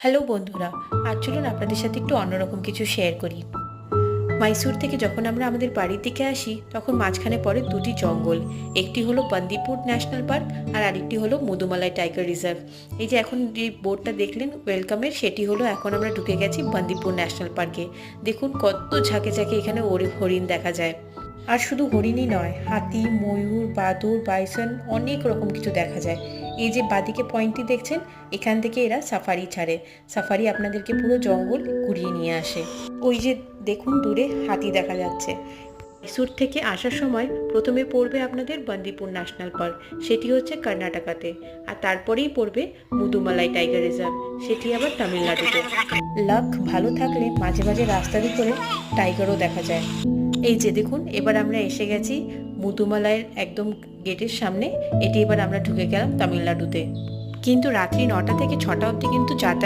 Hello বন্ধুরা, আজ চলুন আপনাদের সাথে একটু অন্যরকম কিছু শেয়ার করি। মাইসোর থেকে যখন আমরা আমাদের বাড়ির দিকে আসি তখন মাঝখানে পড়ে দুটি জঙ্গল। একটি হলো বান্দিপুর ন্যাশনাল পার্ক আর আরেকটি হলো মুদুমালাই টাইগার রিজার্ভ। এই যে এখন যে বোর্ডটা দেখলেন ওয়েলকামের, সেটি হলো এখন আমরা ঢুকে গেছি বান্দিপুর ন্যাশনাল পার্কে। দেখুন কত ঝাঁকে ঝাঁকে এখানে হরিণ দেখা যায়। আর শুধু হরিণই নয়, হাতি, ময়ূর, বাদুড়, বাইসন অনেক রকম কিছু দেখা যায়। এই যে বাদিকে পয়েন্টটি দেখছেন, এখান থেকে এরা সাফারি ছাড়ে। সাফারি আপনাদেরকে পুরো জঙ্গল ঘুরিয়ে নিয়ে আসে। ওই যে দেখুন দূরে হাতি দেখা যাচ্ছে। মহীশূর থেকে আসার সময় প্রথমে পড়বে আপনাদের বান্দিপুর ন্যাশনাল পার্ক, সেটি হচ্ছে কর্ণাটকাতে। আর তারপরেই পড়বে মুদুমালাই টাইগার রিজার্ভ, সেটি আবার তামিলনাড়ুতে। লাক ভালো থাকলে মাঝে মাঝে রাস্তার উপরে টাইগারও দেখা যায়। এই যে দেখুন, এবার আমরা এসে গেছি মুদুমালাইয়ের একদম গেটের সামনে। এটি এবার আমরা ঢুকে গেলাম তামিলনাড়ুতে। কিন্তু রাত্রি 9টা থেকে 6টা অবধি কিন্তু যাতায়াত